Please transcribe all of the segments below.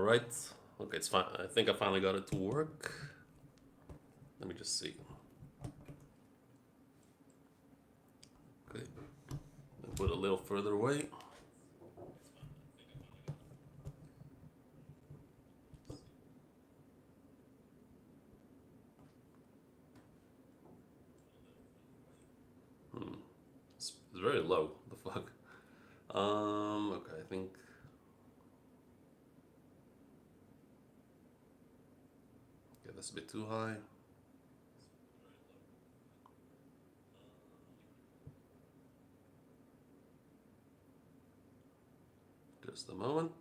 right. Okay, it's fine. I think I finally got it to work. Let me just see. Okay, put it a little further away. Hmm. It's very low. The fuck. Okay, I think. Yeah, that's a bit too high. Just a moment.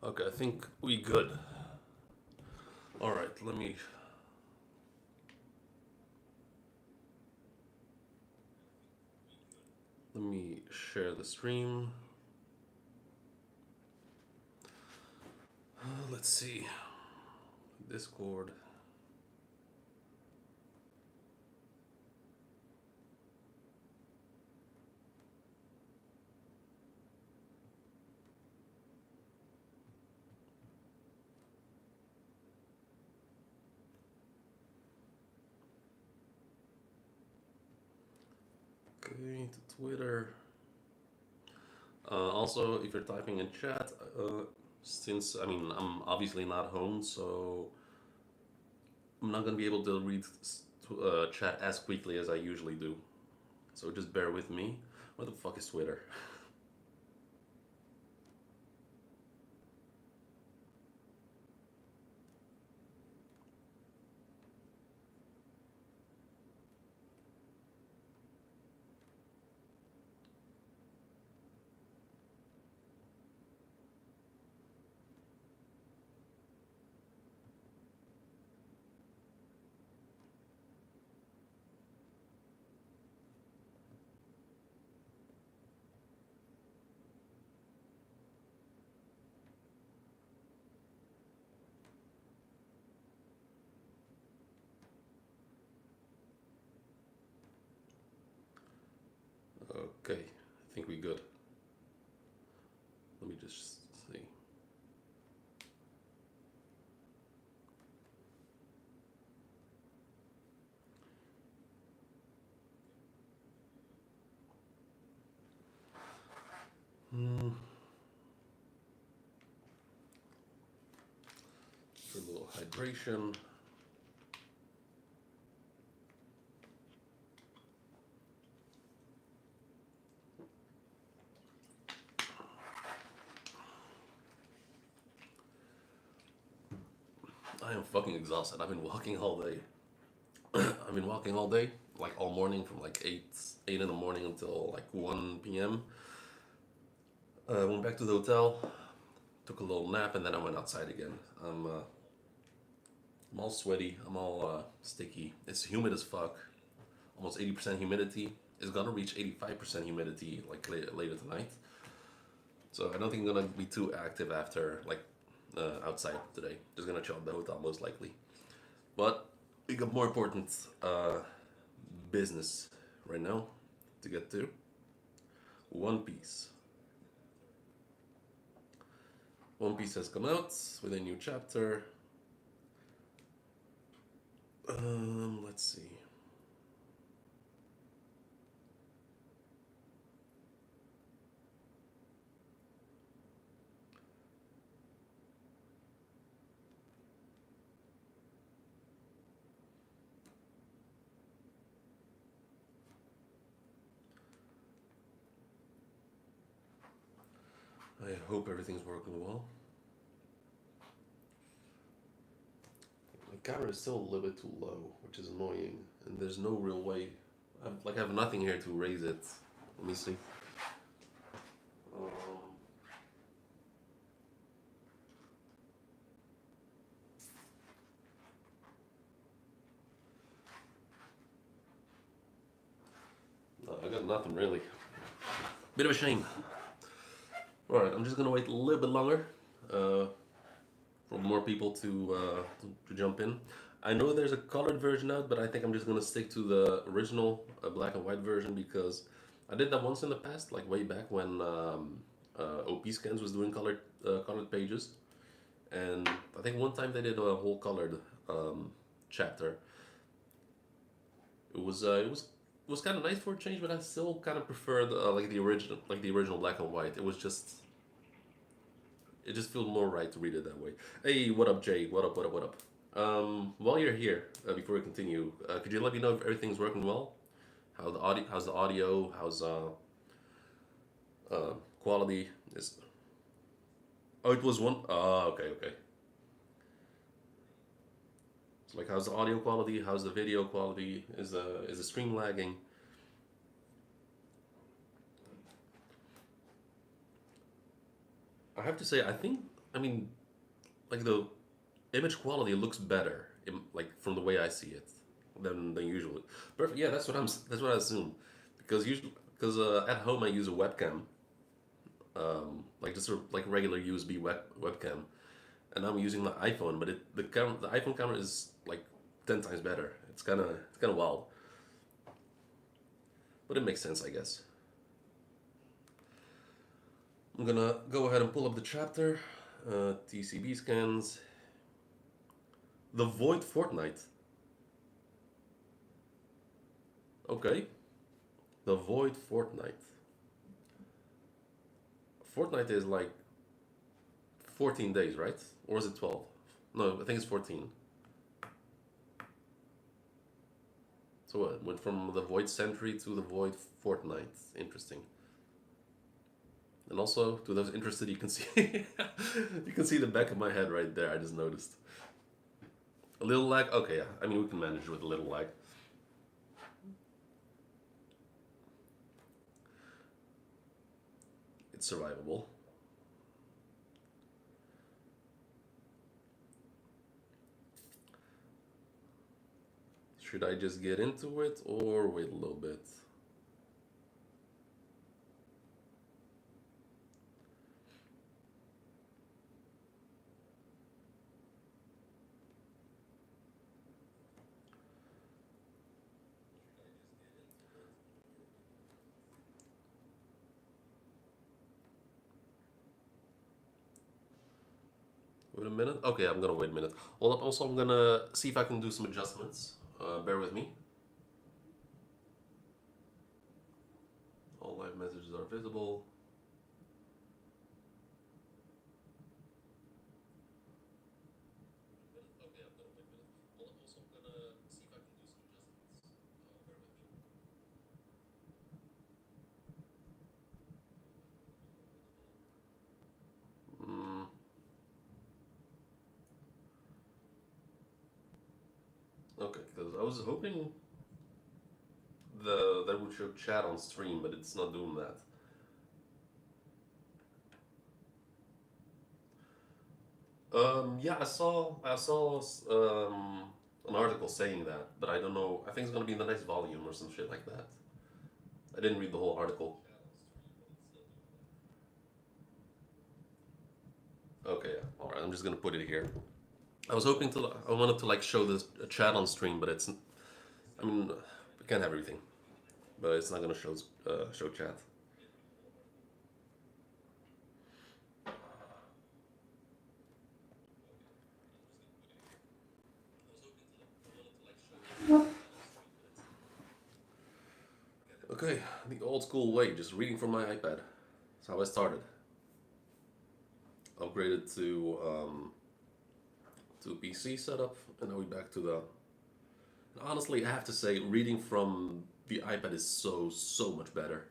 Okay, I think we good. All right, let me share the stream. Let's see. Discord. Okay, to Twitter. Also, if you're typing in chat, since I mean I'm obviously not home, so I'm not gonna be able to read chat as quickly as I usually do. So just bear with me. What the fuck is Twitter? Okay, I think we good. Let me just see. Hmm. A little hydration. I am fucking exhausted. I've been walking all day. I've been walking all day, like all morning from like 8 in the morning until like 1 p.m. Went back to the hotel, took a little nap, and then I went outside again. I'm all sweaty. I'm all sticky. It's humid as fuck. Almost 80% humidity. It's gonna reach 85% humidity like later tonight. So I don't think I'm gonna be too active after like outside today. Just gonna chill at the hotel most likely. But we got more important business right now to get to. One Piece. One Piece has come out with a new chapter. Let's see. I hope everything's working well. My camera is still a little bit too low, which is annoying, and there's no real way. I have nothing here to raise it. Let me see. Um, no, I got nothing really. Bit of a shame. Alright, I'm just gonna wait a little bit longer for for more people to jump in. I know there's a colored version out, but I think I'm just gonna stick to the original black and white version because I did that once in the past, like way back when OP Scans was doing colored pages, and I think one time they did a whole colored chapter. It was kind of nice for a change, but I still kind of preferred like the original black and white. It just feels more right to read it that way. Hey, what up, Jay? What up? What up? What up? While you're here, before we continue, could you let me know if everything's working well? How's the audio? How's quality? Is Oh, it was one. Okay, okay. So like, how's the audio quality? How's the video quality? Is the stream lagging? I have to say, I mean, like the image quality looks better, like from the way I see it, than usually. Perfect. Yeah, that's what I assume, because at home I use a webcam, like just a like regular USB webcam, and I'm using my iPhone, but the iPhone camera is like 10 times better. It's kind of wild, but it makes sense, I guess. I'm gonna go ahead and pull up the chapter. TCB scans. The Void Fortnite. Okay. The Void Fortnite. Fortnite is like 14 days, right? Or is it 12? No, I think it's 14. So what? Went from the Void Century to the Void Fortnite. Interesting. And also, to those interested, you can see you can see the back of my head right there. I just noticed a little lag. Okay, yeah. I mean, we can manage with a little lag. It's survivable. Should I just get into it or wait a little bit? Wait a minute. Okay, I'm gonna wait a minute. Hold up. Also, I'm gonna see if I can do some adjustments. Bear with me. All live messages are visible. Okay, I'm gonna wait a minute. Hold up. Also, I'm gonna see if I can do some adjustments. Bear with me. Mm, okay, because I was hoping that would show chat on stream, but it's not doing that. Yeah, I saw an article saying that, but I don't know. I think it's gonna be in the next volume or some shit like that. I didn't read the whole article. Okay, yeah. All right, I'm just gonna put it here. I wanted to like show this chat on stream, but I mean, we can't have everything, but it's not gonna show chat. Okay, the old school way, just reading from my iPad. That's how I started. Upgraded to PC setup, and now we back to the. Honestly, I have to say, reading from the iPad is so much better.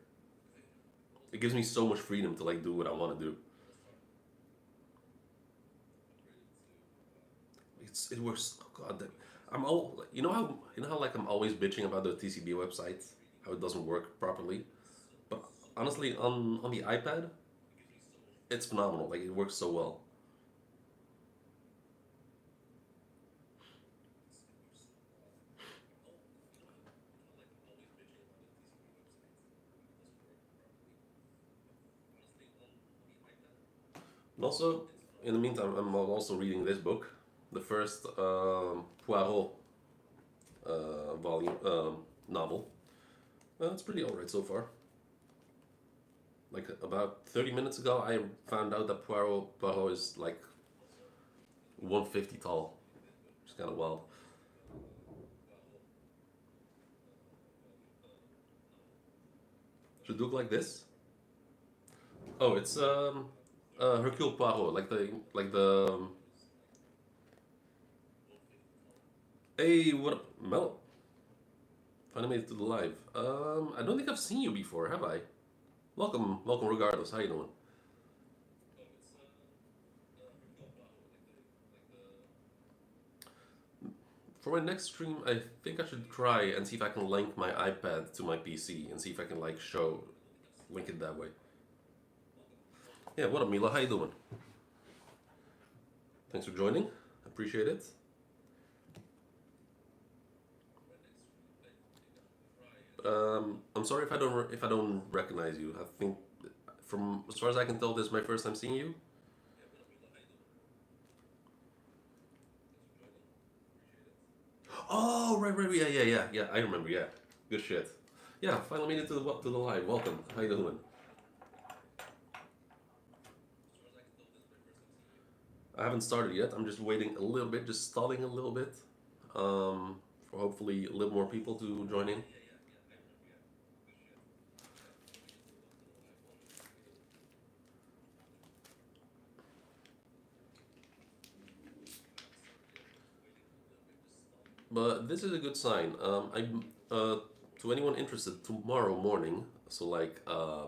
It gives me so much freedom to like do what I want to do. It works. Oh God, you know how like I'm always bitching about the TCB website, how it doesn't work properly. But honestly, on the iPad, it's phenomenal. Like it works so well. And also, in the meantime, I'm also reading this book, the first Poirot volume novel. It's pretty alright so far. Like about 30 minutes ago, I found out that Poirot is like 150 tall. It's kind of wild. Should it look like this? Oh, it's Hercule Poirot, like the. Hey, what up, Mel? Finally made it to the live. I don't think I've seen you before, have I? Welcome, welcome. Regardless, how you doing? For my next stream, I think I should try and see if I can link my iPad to my PC and see if I can like link it that way. Yeah, what up, Mila? How you doing? Thanks for joining. Appreciate it. I'm sorry if I don't recognize you. I think from as far as I can tell, this is my first time seeing you. Oh, right, right, yeah, yeah, yeah, yeah. I remember. Yeah, good shit. Yeah, finally made it to the live. Welcome. How you doing? I haven't started yet. I'm just waiting a little bit, just stalling a little bit, for hopefully a little more people to join in. But this is a good sign. To anyone interested, tomorrow morning, so like I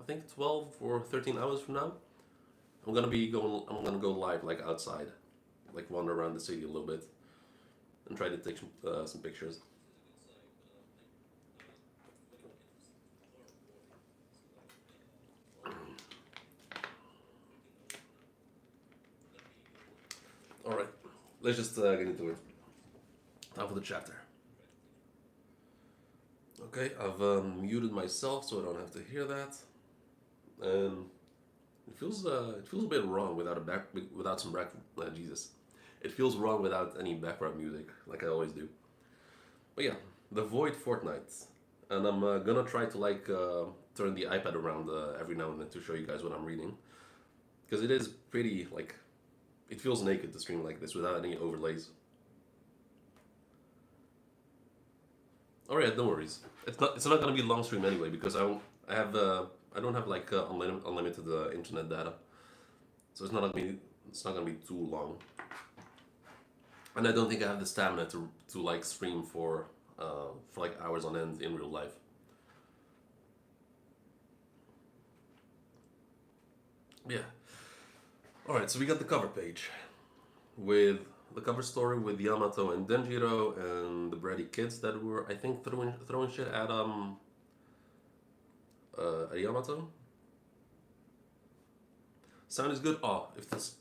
think 12 or 13 hours from now, I'm gonna go live like outside, like wander around the city a little bit and try to take some pictures. All right, let's just get into it. Time for the chapter. Okay, I've muted myself so I don't have to hear that, and it feels a bit wrong without some Jesus. It feels wrong without any background music, like I always do. But yeah, the Void Fortnite, and I'm gonna try to like turn the iPad around every now and then to show you guys what I'm reading, because it is pretty like it feels naked to stream like this without any overlays. All right, no worries. It's not gonna be a long stream anyway because I don't have like unlimited internet data, so it's not gonna be too long. And I don't think I have the stamina to like stream for like hours on end in real life. Yeah. All right, so we got the cover page with the cover story with Yamato and Denjiro and the bratty kids that were I think throwing shit at Yamato. Sound is good. Oh, if this.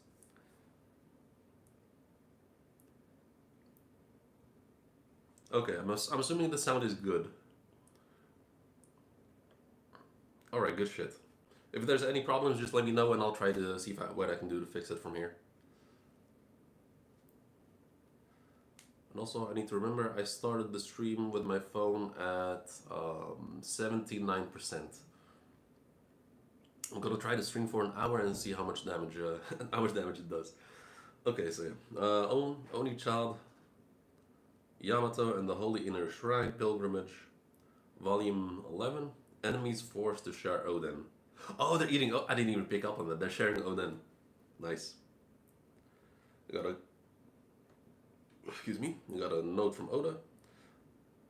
Okay, I'm assuming the sound is good. All right, good shit. If there's any problems, just let me know and I'll try to see what I can do to fix it from here. And also, I need to remember I started the stream with my phone at 79%. I'm gonna try to stream for an hour and see how much damage how much damage it does. Okay, so yeah, Oni Child, Yamato and the Holy Inner Shrine Pilgrimage, Volume 11. Enemies forced to share Oden. Oh, they're eating. Oh, I didn't even pick up on that. They're sharing Oden. Nice. I got a. Excuse me. I got a note from Oda.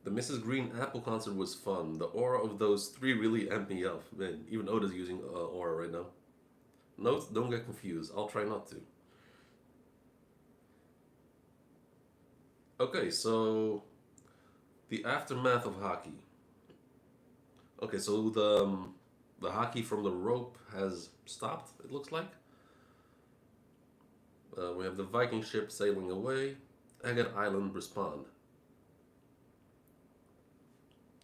The Mrs. Green Apple concert was fun. The aura of those three really amped me up. Man, even Oda's using aura right now. Note, don't get confused. I'll try not to. Okay, so the aftermath of hockey. Okay, so the hockey from the rope has stopped. It looks like. We have the Viking ship sailing away. Agate Island respond.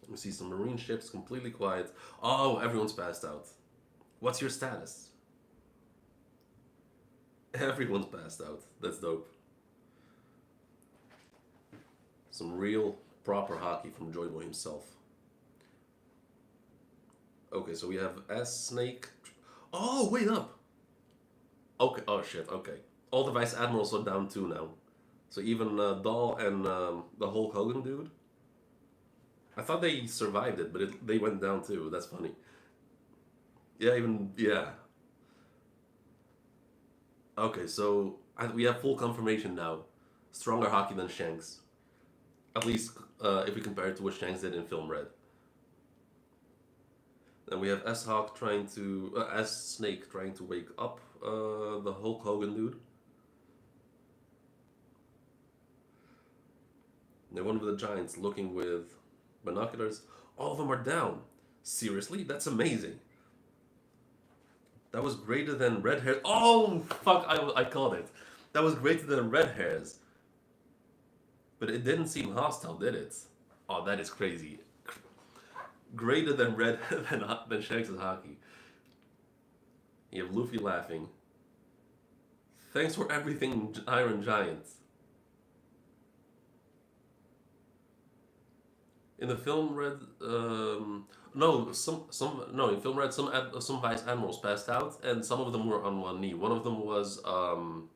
We see some marine ships completely quiet. Oh, everyone's passed out. What's your status? Everyone's passed out. That's dope. Some real proper hockey from Joyboy himself. Okay, so we have S Snake. Oh, wait up. Okay. Oh shit. Okay. All the vice admirals are down too now. So even Dahl and the Hulk Hogan dude. I thought they survived it, but they went down too. That's funny. Yeah. Even yeah. Okay. So we have full confirmation now. Stronger hockey than Shanks. At least if we compare it to what Shanks did in Film Red. Then we have S Hawk trying to S Snake trying to wake up the Hulk Hogan dude. And then one of the giants looking with binoculars. All of them are down. Seriously, that's amazing. That was greater than red hairs. Oh fuck! I called it. That was greater than red hairs. But it didn't seem hostile, did it? Oh, that is crazy. Greater than red than Shanks' hockey. You have Luffy laughing. Thanks for everything, Iron Giant. In the film Red, no, no. In film Red, some vice admirals passed out, and some of them were on one knee. One of them was damn,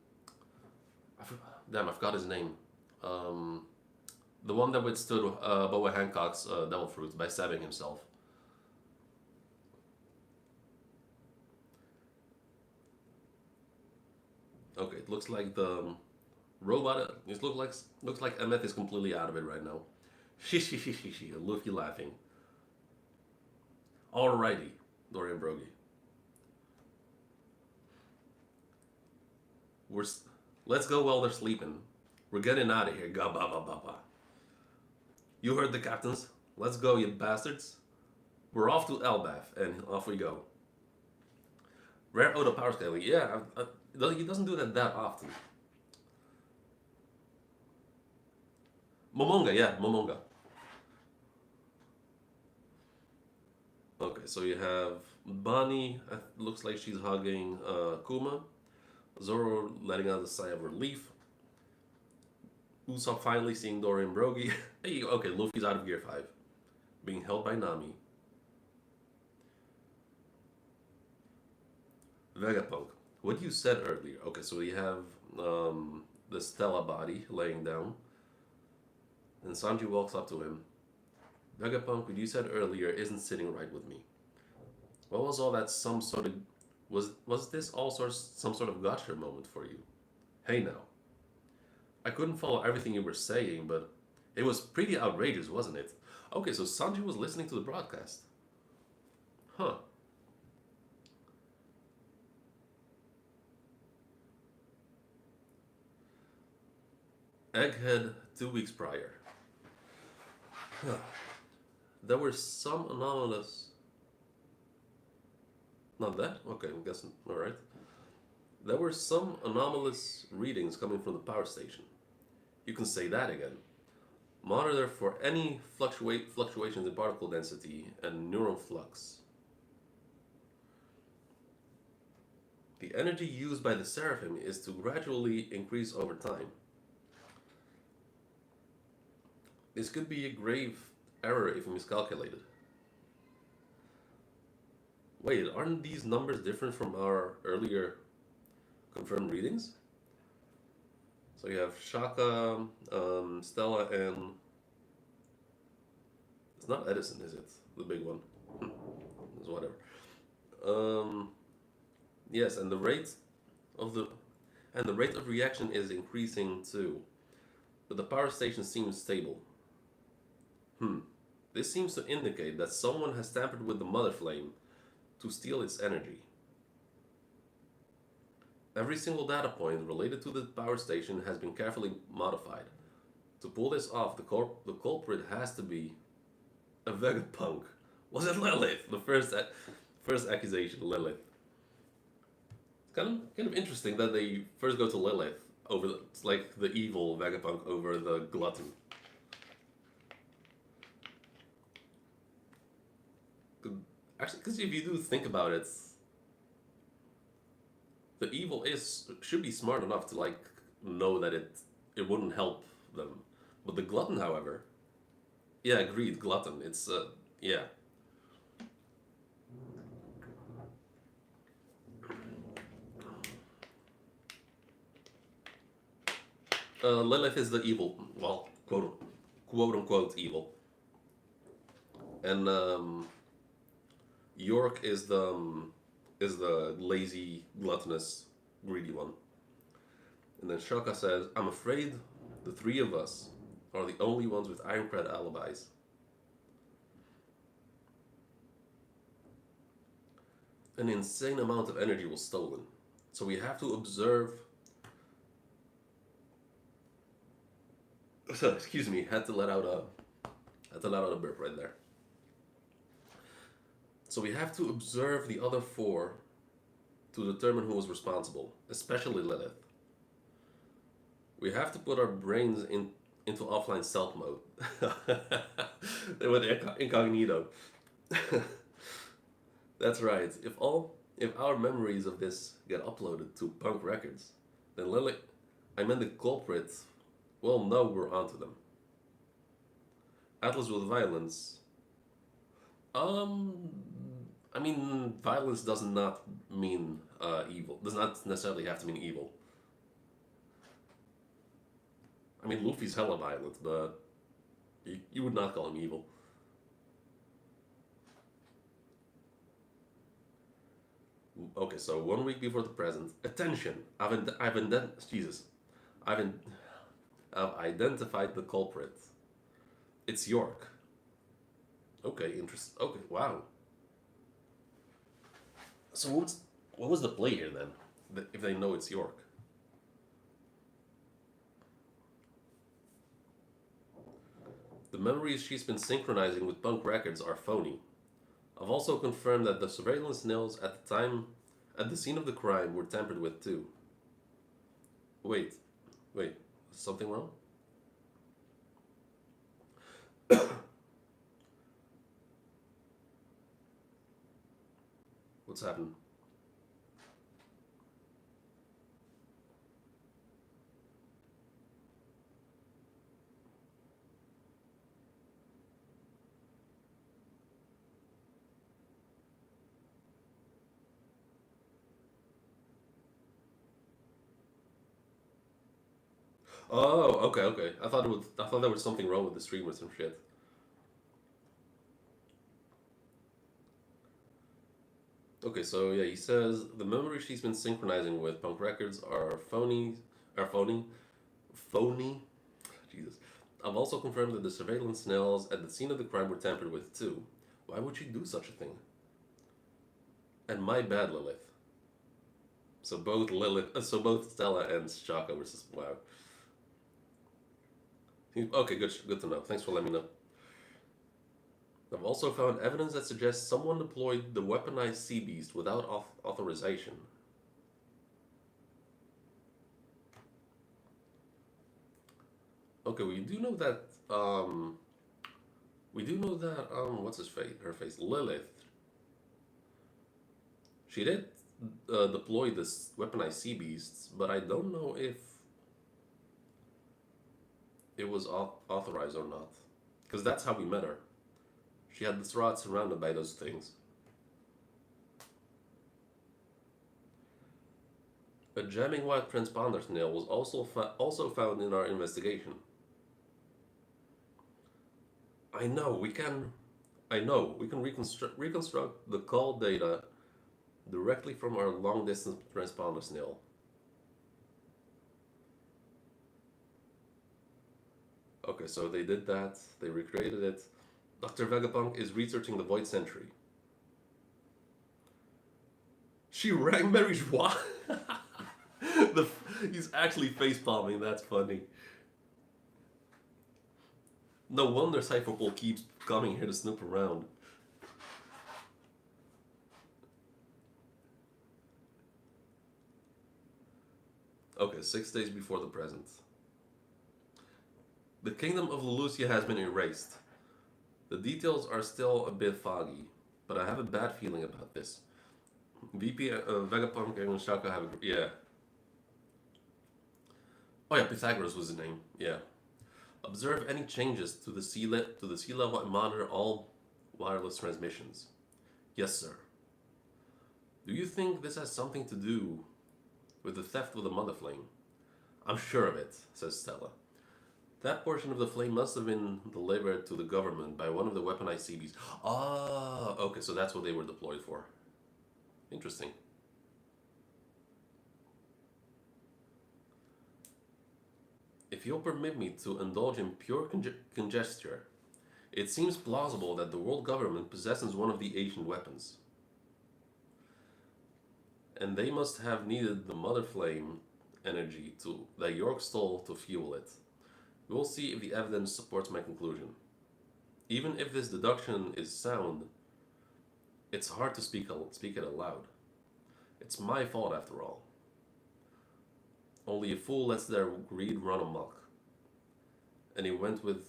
I forgot his name. The one that withstood Boa Hancock's Devil Fruit by stabbing himself. Okay, it looks like the robot. It looks like Emmett is completely out of it right now. She, Luffy laughing. Alrighty, Dorian Broggie. Let's go while they're sleeping. We're getting out of here. Ga ba ba ba ba. You heard the captains. Let's go, you bastards. We're off to Elbaf, and off we go. Rare Oda power scaling. Yeah, he doesn't do that often. Momonga, yeah, Momonga. Okay, so you have Bonnie. Looks like she's hugging Kuma. Zoro letting out a sigh of relief. Usopp finally seeing Dorian Broggie. Hey, okay, Luffy's out of Gear 5. Being held by Nami. Vegapunk. What you said earlier. Okay, so we have the Stella body laying down. And Sanji walks up to him. Vegapunk, what you said earlier isn't sitting right with me. What was all that some sort of... Was this all some sort of gotcha moment for you? Hey now. I couldn't follow everything you were saying, but it was pretty outrageous, wasn't it? Okay, so Sanji was listening to the broadcast. Huh. Egghead 2 weeks prior. There were some anomalous... Not that? Okay, I'm guessing. Alright. There were some anomalous readings coming from the power station. You can say that again. Monitor for any fluctuations in particle density and neuron flux. The energy used by the Seraphim is to gradually increase over time. This could be a grave error if miscalculated. Wait, aren't these numbers different from our earlier confirmed readings? So you have Shaka, Stella, and... It's not Edison, is it? The big one. It's whatever. Yes, and the rate of reaction is increasing too. But the power station seems stable. This seems to indicate that someone has tampered with the mother flame to steal its energy. Every single data point related to the power station has been carefully modified. To pull this off, the culprit has to be a Vegapunk. Was it Lilith? The first accusation, Lilith. It's kind of interesting that they first go to Lilith over it's like the evil Vegapunk over the glutton. Actually, because if you do think about it, the evil is should be smart enough to like know that it wouldn't help them. But the glutton, however, yeah, agreed, glutton. It's yeah. Lilith is the evil, well, quote unquote evil, and York is the lazy, gluttonous, greedy one. And then Shaka says, "I'm afraid the three of us are the only ones with ironclad alibis. An insane amount of energy was stolen, so we have to observe." So, excuse me, had to let out a burp right there. So we have to observe the other four to determine who was responsible, especially Lilith. We have to put our brains into offline stealth mode. They went incognito. That's right. If our memories of this get uploaded to Punk Records, then Lilith, I mean the culprit, will know we're onto them. Atlas with violence. Um, I mean, violence does not mean evil. Does not necessarily have to mean evil. I mean, Luffy's hella violent, but you would not call him evil. Okay, so 1 week before the present. Attention! Jesus, I've in, I've identified the culprit. It's York. Okay, interesting. Okay, wow. So what was the play here then? If they know it's York. The memories she's been synchronizing with Punk Records are phony. I've also confirmed that the surveillance nails at the scene of the crime, were tampered with too. Wait, wait, is something wrong? What's happened? Oh, okay, okay. I thought there was something wrong with the stream or some shit. Okay, so yeah, he says the memories she's been synchronizing with Punk Records are phony. Jesus. I've also confirmed that the surveillance snails at the scene of the crime were tampered with too. Why would she do such a thing? And my bad, Lilith. So both Stella and Shaka were just wow. Okay, good to know. Thanks for letting me know. I've also found evidence that suggests someone deployed the weaponized sea beast without authorization. Okay, we do know that. We do know that. What's his face? Her face, Lilith. She did deploy this weaponized sea beasts, but I don't know if it was authorized or not, because that's how we met her. She had this rod surrounded by those things. A jamming white transponder snail was also found in our investigation. I know we can. I know we can reconstruct the call data directly from our long distance transponder snail. Okay, so they did that. They recreated it. Dr. Vegapunk is researching the Void Century. She rang Mary Joie. He's actually face palming. That's funny. No wonder Cypherpole keeps coming here to snoop around. Okay, 6 days before the present. The kingdom of Lelucia has been erased. The details are still a bit foggy, but I have a bad feeling about this. VP, Vegapunk and Shaka have yeah. Oh yeah, Pythagoras was his name. Yeah. Observe any changes to the to the sea level and monitor all wireless transmissions. Yes, sir. Do you think this has something to do with the theft of the Mother Flame? I'm sure of it, says Stella. That portion of the flame must have been delivered to the government by one of the weaponized CBs. Ah, okay, so that's what they were deployed for. Interesting. If you'll permit me to indulge in pure conjecture, it seems plausible that the world government possesses one of the ancient weapons. And they must have needed the mother flame energy that York stole to fuel it. We will see if the evidence supports my conclusion. Even if this deduction is sound, it's hard to speak it aloud. It's my fault after all. Only a fool lets their greed run amok. And it went and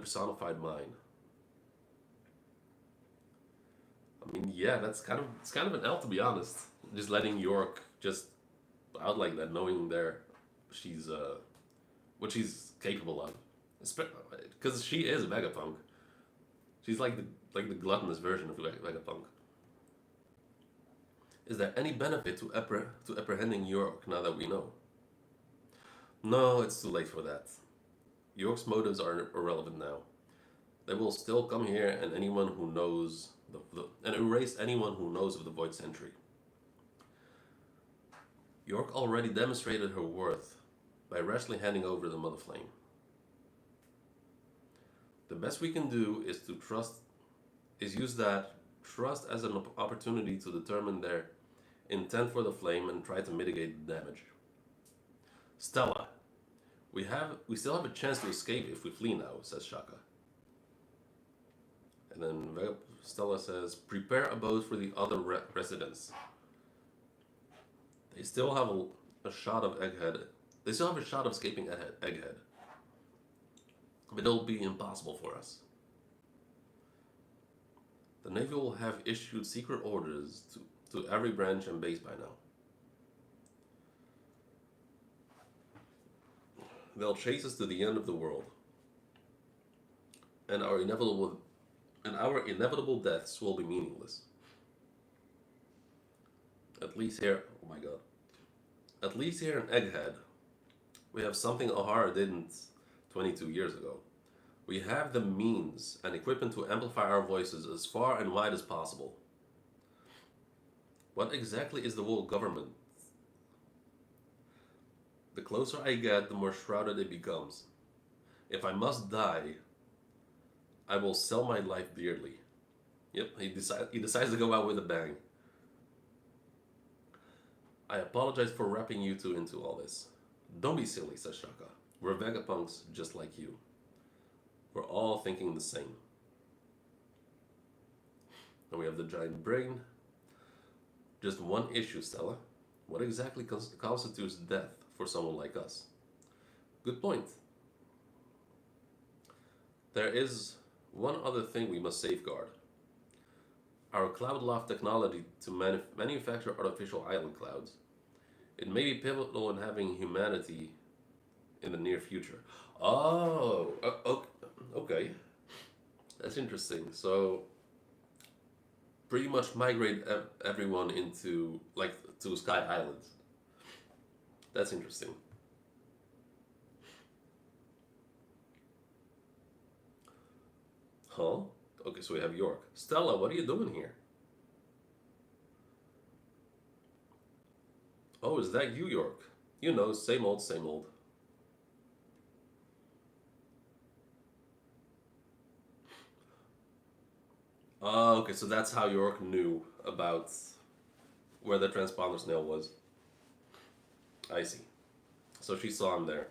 personified mine. I mean, yeah, it's kind of an L, to be honest. Just letting York just out like that, knowing she's what she's capable of, because she is Vegapunk. She's like the gluttonous version of Vegapunk. Is there any benefit to apprehending York now that we know? No, it's too late for that. York's motives are irrelevant now. They will still come here, and anyone who knows and erase anyone who knows of the Void Sentry. York already demonstrated her worth by rashly handing over the Mother Flame. The best we can do is use that trust as an opportunity to determine their intent for the flame and try to mitigate the damage. Stella, we still have a chance to escape if we flee now, says Shaka. And then Stella says, prepare a boat for the other residents. They still have a shot of Egghead. They still have a shot of escaping Egghead. But it'll be impossible for us. The Navy will have issued secret orders to every branch and base by now. They'll chase us to the end of the world. And our inevitable deaths will be meaningless. At least here, oh my god. At least here in Egghead, we have something O'Hara didn't 22 years ago. We have the means and equipment to amplify our voices as far and wide as possible. What exactly is the world government? The closer I get, the more shrouded it becomes. If I must die, I will sell my life dearly. Yep, he decides to go out with a bang. I apologize for wrapping you two into all this. Don't be silly, says Shaka. We're Vegapunks just like you. We're all thinking the same. And we have the giant brain. Just one issue, Stella. What exactly constitutes death for someone like us? Good point. There is one other thing we must safeguard. Our cloud loft technology to manufacture artificial island clouds. It may be pivotal in having humanity in the near future. Oh, okay. That's interesting. So, pretty much migrate everyone into, to Sky Islands. That's interesting. Huh? Okay, so we have York. Stella, what are you doing here? Oh, is that you, York? You know, same old, same old. Okay, so that's how York knew about where the transponder snail was. I see. So she saw him there.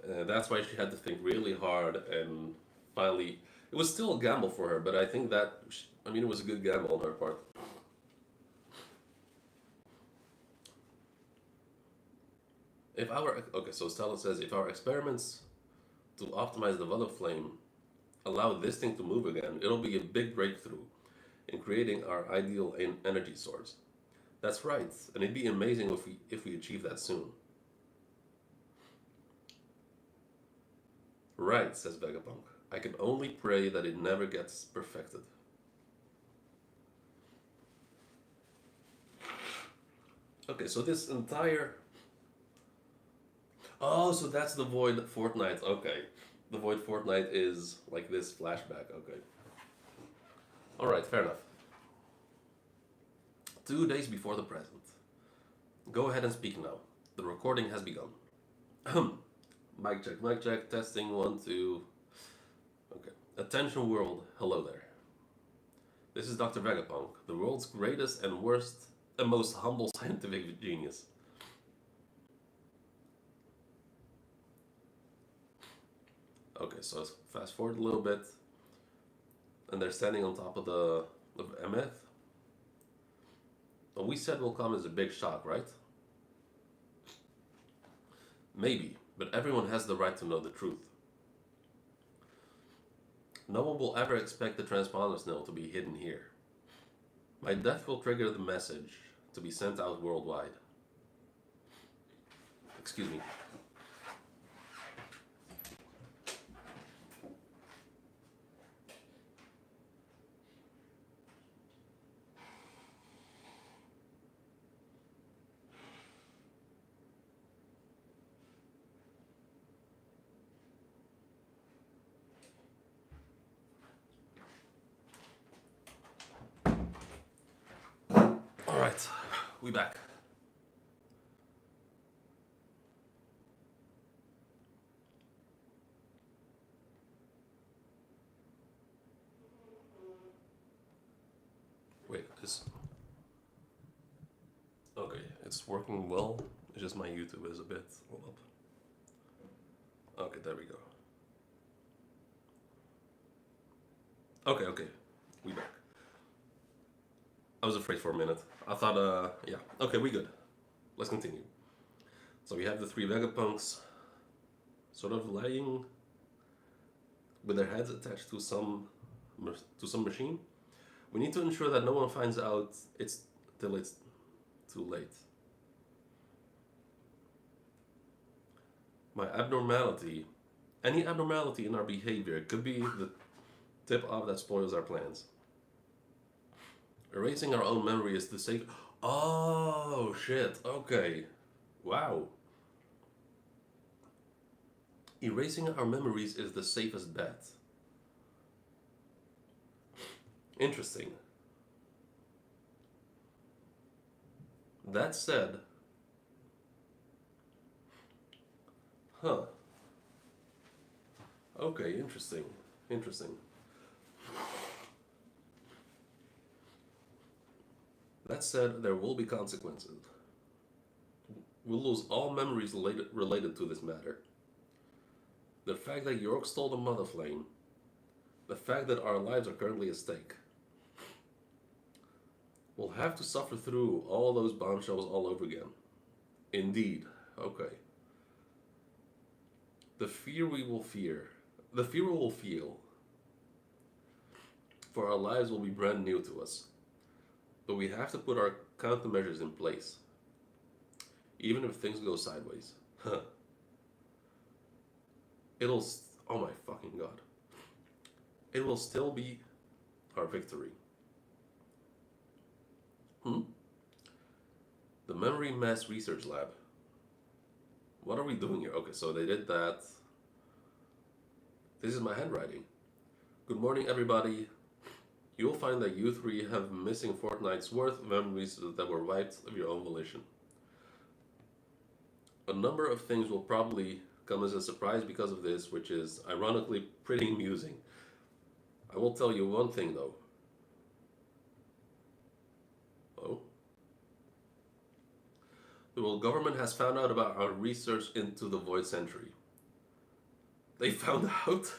That's why she had to think really hard, and finally, it was still a gamble for her, but I think it was a good gamble on her part. So Stella says, if our experiments to optimize the Vela flame allow this thing to move again, it'll be a big breakthrough in creating our ideal energy source. That's right, and it'd be amazing if we achieve that soon. Right, says Vegapunk. I can only pray that it never gets perfected. Okay, so this entire. Oh, so that's the Void Fortnite. Okay. The Void Fortnite is like this flashback. Okay. Alright, fair enough. 2 days before the present. Go ahead and speak now. The recording has begun. Mic check, testing, one, two. Okay. Attention world, hello there. This is Dr. Vegapunk, the world's greatest and worst and most humble scientific genius. Okay, so let's fast forward a little bit. And they're standing on top of the Emeth. What we said will come as a big shock, right? Maybe, but everyone has the right to know the truth. No one will ever expect the transponder signal to be hidden here. My death will trigger the message to be sent out worldwide. Excuse me. Alright, we back. Wait, this. Okay, it's working well. It's just my YouTube is a bit. Hold up. Okay, there we go. Okay, we back. I was afraid for a minute. I thought, yeah. Okay, we good. Let's continue. So we have the three Vegapunks sort of laying with their heads attached to some machine. We need to ensure that no one finds out till it's too late. Any abnormality in our behavior could be the tip off that spoils our plans. Erasing our own memory is the safe. Oh shit! Okay, wow. Erasing our memories is the safest bet. Interesting. That said, huh? Okay, interesting. That said, there will be consequences. We'll lose all memories related to this matter. The fact that York stole the Mother Flame, the fact that our lives are currently at stake. We'll have to suffer through all those bombshells all over again. Indeed. Okay. The fear we will feel for our lives will be brand new to us. But we have to put our countermeasures in place. Even if things go sideways. Huh. Oh my fucking god. It will still be our victory. The Memory Mass Research Lab. What are we doing here? Okay, so they did that. This is my handwriting. Good morning, everybody. You'll find that you three have missing fortnight's worth of memories that were wiped of your own volition. A number of things will probably come as a surprise because of this, which is ironically pretty amusing. I will tell you one thing though. Oh? The world government has found out about our research into the Void Century. They found out?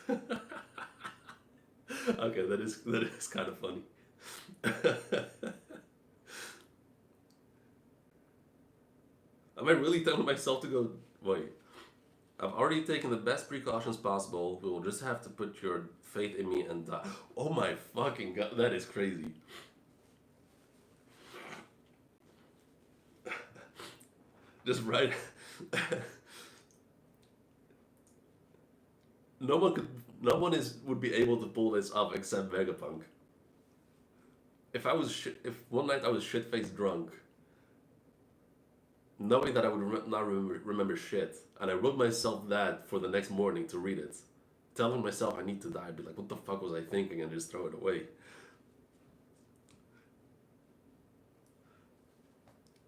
Okay, that is kind of funny. Am I really telling myself to go? Wait. I've already taken the best precautions possible. We will just have to put your faith in me and die. Oh my fucking god, that is crazy. Just right. no one could. No one would be able to pull this off except Vegapunk. If one night I was shit faced drunk, knowing that I would not remember shit, and I wrote myself that for the next morning to read it, telling myself I need to die, I'd be like, what the fuck was I thinking, and just throw it away.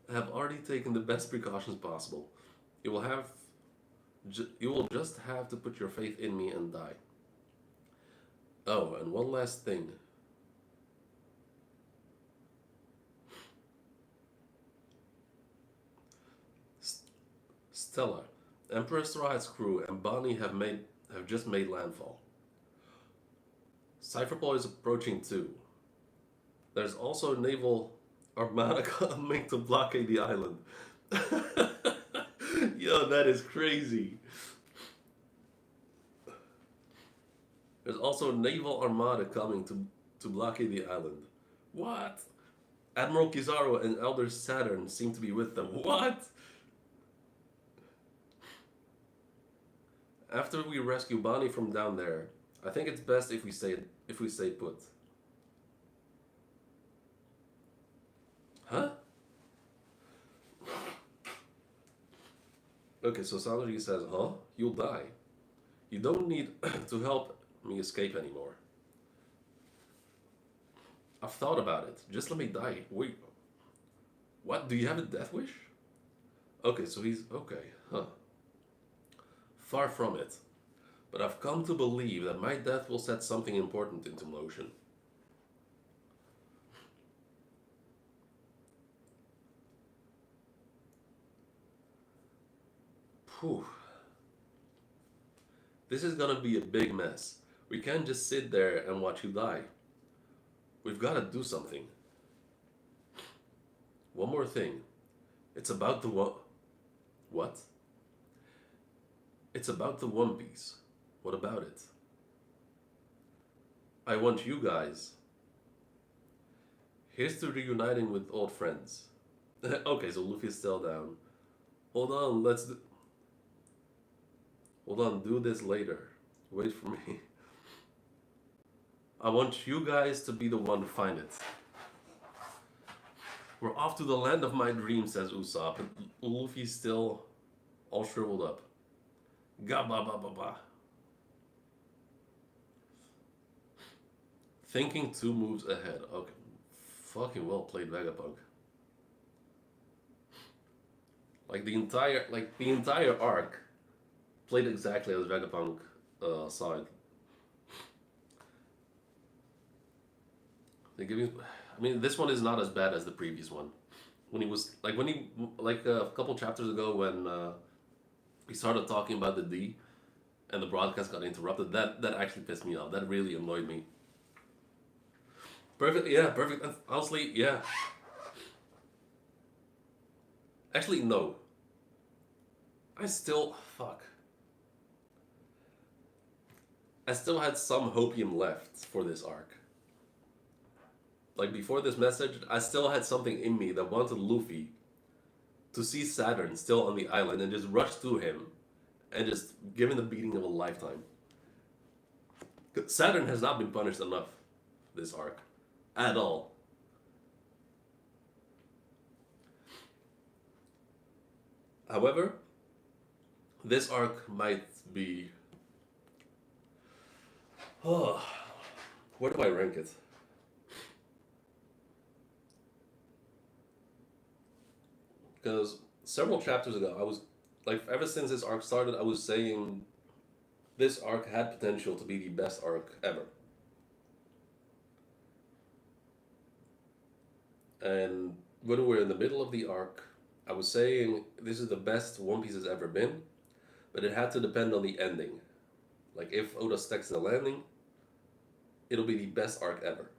I have already taken the best precautions possible. You will have, you will just have to put your faith in me and die. Oh, and one last thing. Stella, Emperor Straw Hat's crew, and Bonnie have just made landfall. Cypherpol is approaching too. There's also a naval armada coming to blockade the island. Yo, that is crazy. There's also a naval armada coming to blockade the island. What? Admiral Kizaru and Elder Saturn seem to be with them. What? After we rescue Bonnie from down there, I think it's best if we stay put. Huh? Okay, so Sanji says, huh? You'll die. You don't need to help me escape anymore. I've thought about it. Just let me die. Wait. What? Do you have a death wish? Okay, so he's... Okay, huh. Far from it. But I've come to believe that my death will set something important into motion. Whew. This is gonna be a big mess. We can't just sit there and watch you die. We've gotta do something. One more thing. It's about the What? It's about the One Piece. What about it? I want you guys. Here's to reuniting with old friends. Okay, so Luffy's still down. Hold on, Hold on, do this later. Wait for me. I want you guys to be the one to find it. We're off to the land of my dreams, says Usopp, and Luffy's still all shriveled up. Ga ba ba ba ba. Thinking 2 moves ahead. Okay. Fucking well played, Vegapunk. The entire arc played exactly as Vegapunk saw it. They give you, I mean, this one is not as bad as the previous one. When a couple chapters ago when he started talking about the D, and the broadcast got interrupted. That actually pissed me off. That really annoyed me. Perfect. Yeah, perfect. Honestly, yeah. Actually, no. I still had some hopium left for this arc. Like before this message, I still had something in me that wanted Luffy to see Saturn still on the island and just rush to him and just give him the beating of a lifetime. Saturn has not been punished enough this arc. At all. However, this arc might be... Oh, where do I rank it? Because several chapters ago, I was like, ever since this arc started, I was saying this arc had potential to be the best arc ever. And when we were in the middle of the arc, I was saying this is the best One Piece has ever been, but it had to depend on the ending. Like if Oda sticks to the landing, it'll be the best arc ever.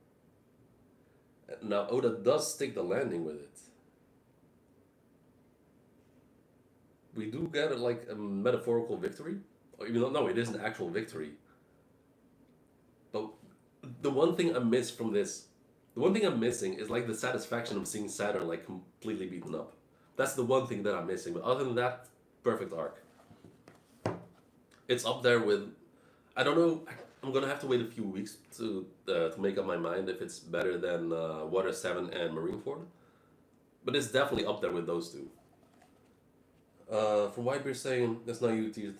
Now Oda does stick the landing with it. we do get like a metaphorical victory. Or even though no, it is an actual victory. But the one thing I miss from this, the one thing I'm missing is like the satisfaction of seeing Saturn like completely beaten up. That's the one thing that I'm missing. But other than that, perfect arc. It's up there with. I don't know. I'm gonna have to wait a few weeks to make up my mind if it's better than Water Seven and Marineford. But it's definitely up there with those two. From Whitebeard saying it's not you teach,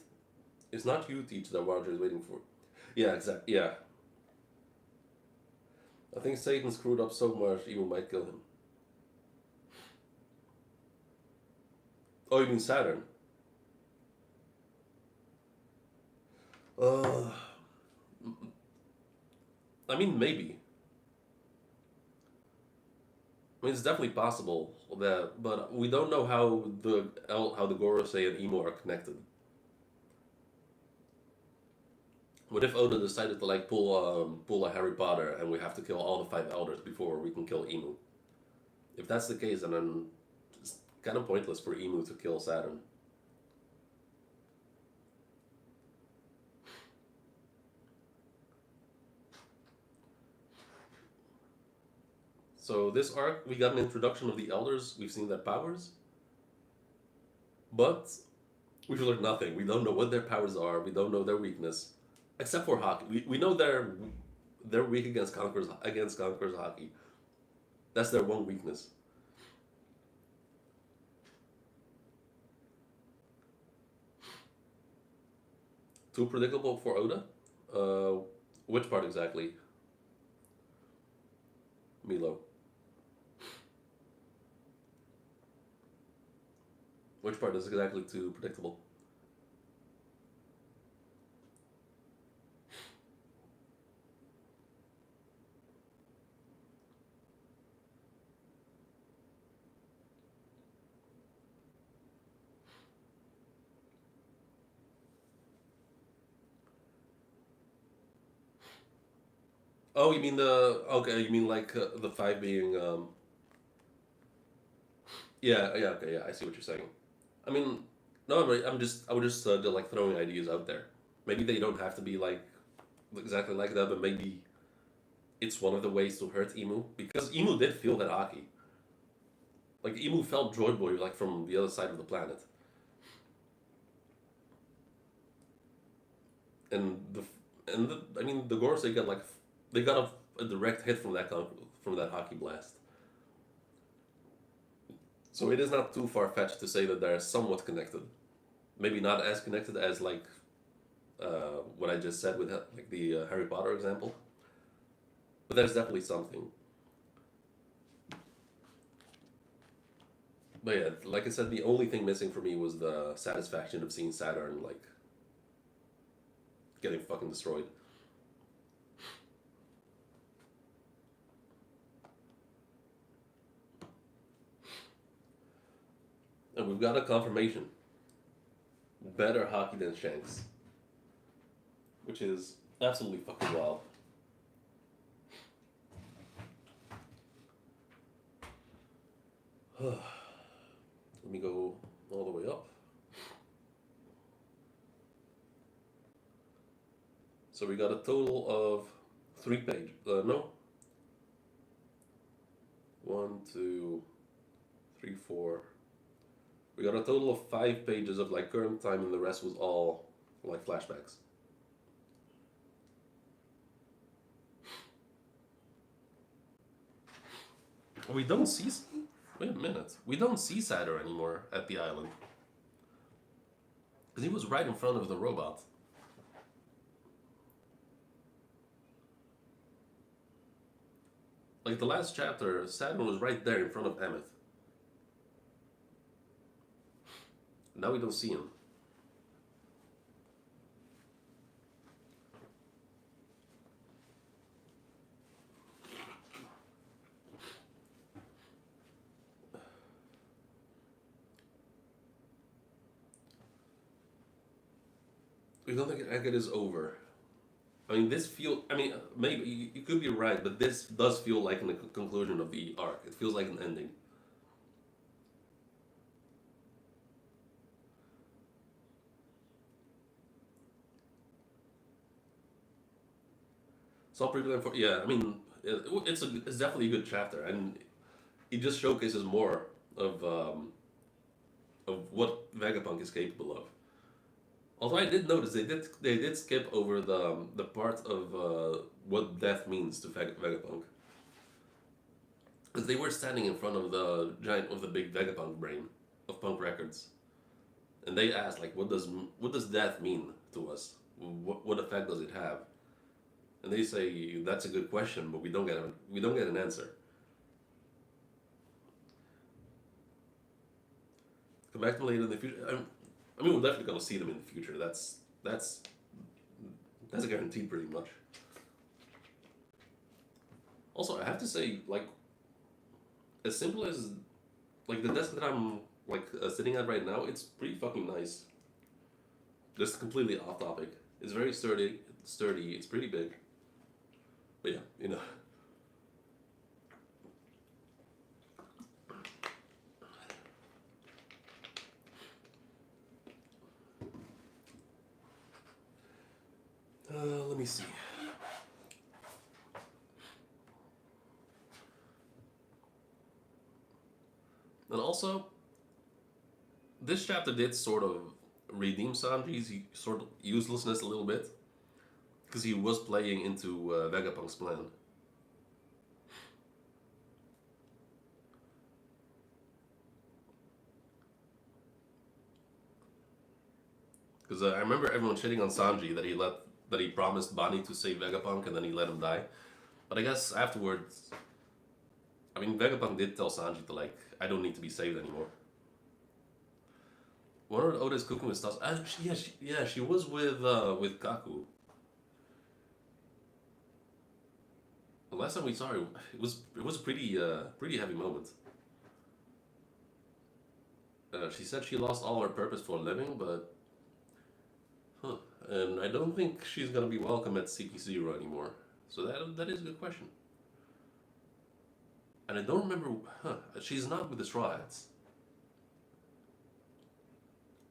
it's not you teach that Roger is waiting for. Yeah, exactly. Yeah, I think Satan screwed up so much, evil might kill him. Oh, you mean Saturn? Uh, I mean maybe. I mean it's definitely possible that, but we don't know how the Gorosei and Emo are connected. What if Oda decided to like pull a Harry Potter and we have to kill all the five elders before we can kill Emu? If that's the case, then it's kind of pointless for Emu to kill Saturn. So this arc, we got an introduction of the elders. We've seen their powers, but we've learned nothing. We don't know what their powers are. We don't know their weakness, except for hockey. We know they're weak against Conqueror's hockey. That's their one weakness. Too predictable for Oda. Which part exactly, Milo? Which part is exactly too predictable? Oh, you mean the okay? You mean like the five being yeah, yeah, okay, yeah. I see what you're saying. I mean, no, I would just like throwing ideas out there. Maybe they don't have to be like exactly like that, but maybe it's one of the ways to hurt Emu because Emu did feel that hockey. Like Emu felt Joy Boy like from the other side of the planet, and I mean the Gors they got a direct hit from from that hockey blast. So it is not too far fetched to say that they're somewhat connected. Maybe not as connected as like what I just said with like the Harry Potter example, but there's definitely something. But yeah, like I said, the only thing missing for me was the satisfaction of seeing Saturn like getting fucking destroyed. And we've got a confirmation. Better hockey than Shanks, which is absolutely fucking wild. Let me go all the way up. So we got a total of 3 pages. No. 1, 2, 3, 4. We got a total of 5 pages of like current time, and the rest was all like flashbacks. We don't see. Wait a minute. We don't see Saturn anymore at the island because he was right in front of the robot. Like the last chapter, Saturn was right there in front of Emmett. Now we don't see him. We don't think Agate is over. I mean, this feel. I mean, maybe you could be right, but this does feel like the conclusion of the arc. It feels like an ending. Saw Previous for yeah. I mean, it's definitely a good chapter, and it just showcases more of what Vegapunk is capable of. Although I did notice they did skip over the part of what death means to Vegapunk, because they were standing in front of the giant of the big Vegapunk brain of Punk Records, and they asked like, what does death mean to us? What effect does it have? And they say that's a good question, but we don't get an answer. Come back to them later in the future. I mean, we're definitely gonna see them in the future. That's guaranteed pretty much. Also, I have to say, like, as simple as like the desk that I'm like sitting at right now, it's pretty fucking nice. Just completely off topic. It's very sturdy. Sturdy. It's pretty big. But yeah. Let me see. And also, this chapter did sort of redeem Sanji's sort of uselessness a little bit because he was playing into Vegapunk's plan. Because I remember everyone shitting on Sanji that he promised Bonnie to save Vegapunk and then he let him die. But I guess afterwards, I mean, Vegapunk did tell Sanji to like, I don't need to be saved anymore. One of Oda's cooking with stars. She was with Kaku. The last time we saw her, it was a pretty heavy moment. She said she lost all her purpose for living, but huh. And I don't think she's gonna be welcome at CP0 anymore. So that is a good question. And I don't remember. Huh? She's not with the Straw Hats.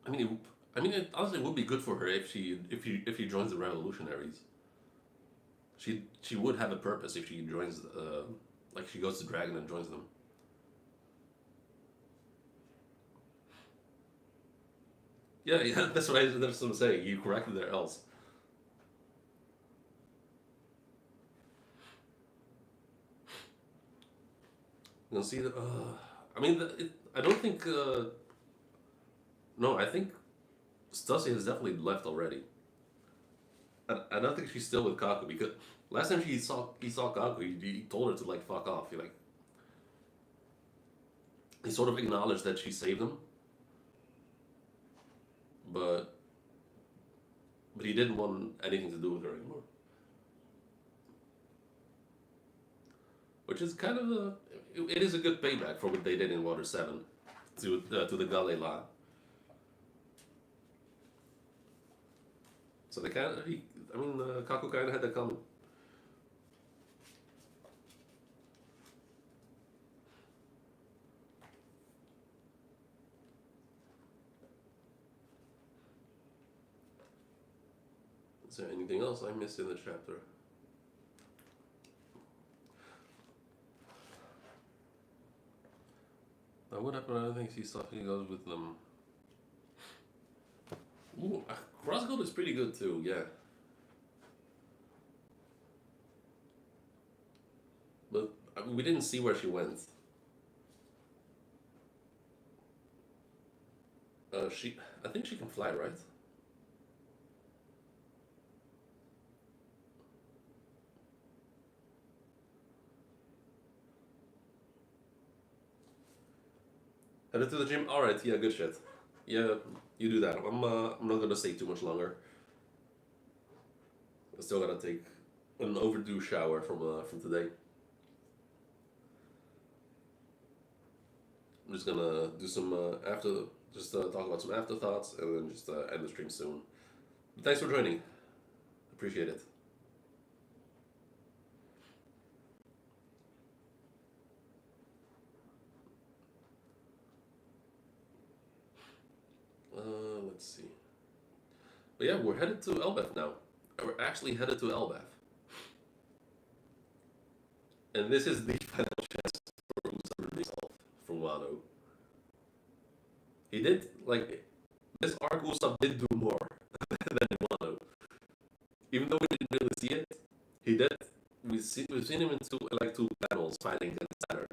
I mean, it honestly would be good for her if she joins the Revolutionaries. She would have a purpose if she joins. Like she goes to Dragon and joins them. Yeah. That's what I'm saying. You corrected there, else. You'll see that. I mean, I don't think. No, I think Stussy has definitely left already. I don't think she's still with Kaku because last time he saw Kaku, he told her to like fuck off. He sort of acknowledged that she saved him, but he didn't want anything to do with her anymore. Which is kind of it is a good payback for what they did in Water Seven to the Gale La. So they kind of I mean Kaku kind of had that coming. Is there anything else I missed in the chapter? What happened? I don't think he goes with them. Ooh, Crossgold is pretty good too. Yeah, but I mean, we didn't see where she went. I think she can fly, right? Headed to the gym. All right. Yeah, good shit. Yeah, you do that. I'm not gonna stay too much longer. I still gotta take an overdue shower from today. I'm just gonna do some after, just talk about some afterthoughts, and then just end the stream soon. But thanks for joining. Appreciate it. Let's see. But yeah, we're headed to Elbeth now. We're actually headed to Elbeth. And this is the final chance for Usopp to resolve from Wano. He did like this arc. Usopp did do more than Wano, even though we didn't really see it. He did. We've seen him in two battles fighting against Saturn.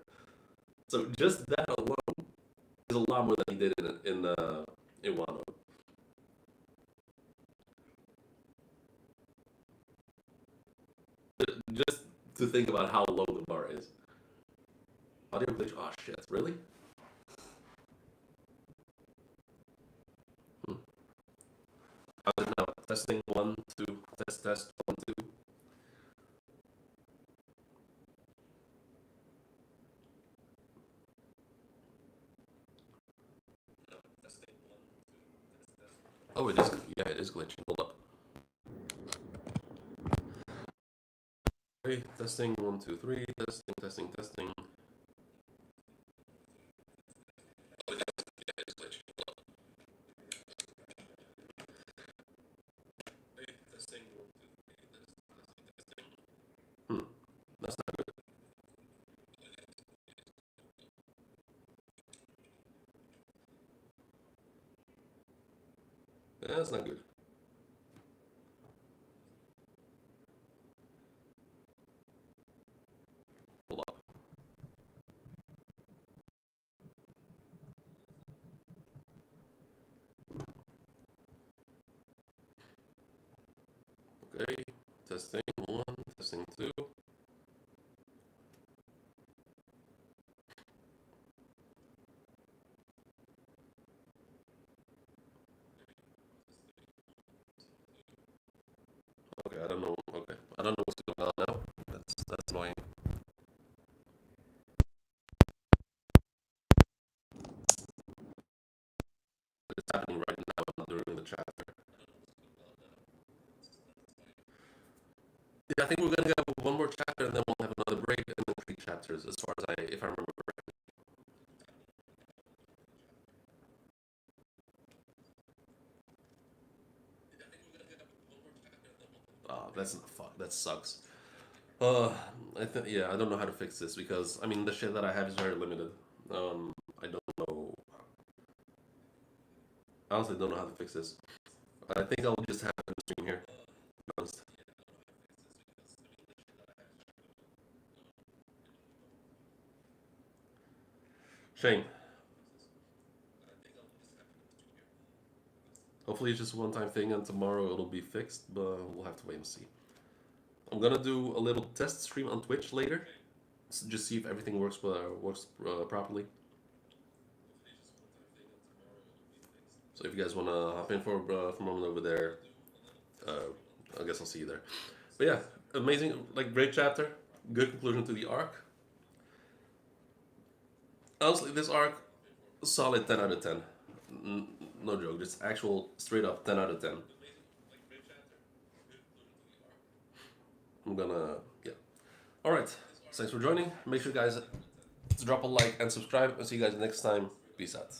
So just that alone is a lot more than he did in Wano. Just to think about how low the bar is. Audio glitch. Oh shit! Really? Hmm. How's it now? Testing one, two. Test 1, 2. Oh, it is. Yeah, it is glitching. Hold up. Okay, testing 1, 2, 3. Testing. Oh, yeah, it is glitching. Hold up. Okay, testing 1, 2, 3. Testing. Hmm. That's not good. Yeah, that's not good. Hold up. Okay. Testing 1. Testing 2. Okay, I don't know. Okay, I don't know what's going on now. That's annoying. It's happening right now, not during the chapter. Yeah, I think we're gonna get one more chapter and then we'll have another break and then 3 chapters, as far as if I remember correctly. Oh, that's fuck. That sucks. Uh, I think yeah, I don't know how to fix this because I mean the shit that I have is very limited. I don't know. I honestly don't know how to fix this. I think I'll just have a stream here. To be honest. Shame. Hopefully it's just a one-time thing and tomorrow it'll be fixed, but we'll have to wait and see. I'm gonna do a little test stream on Twitch later, just see if everything works properly. So if you guys wanna hop in for a moment over there, uh, I guess I'll see you there. But yeah, amazing, like great chapter, good conclusion to the arc. Honestly, this arc, solid 10 out of 10. No joke, just actual straight up 10 out of 10. I'm gonna, yeah. All right, thanks for joining. Make sure, guys, to drop a like and subscribe. I'll see you guys next time. Peace out.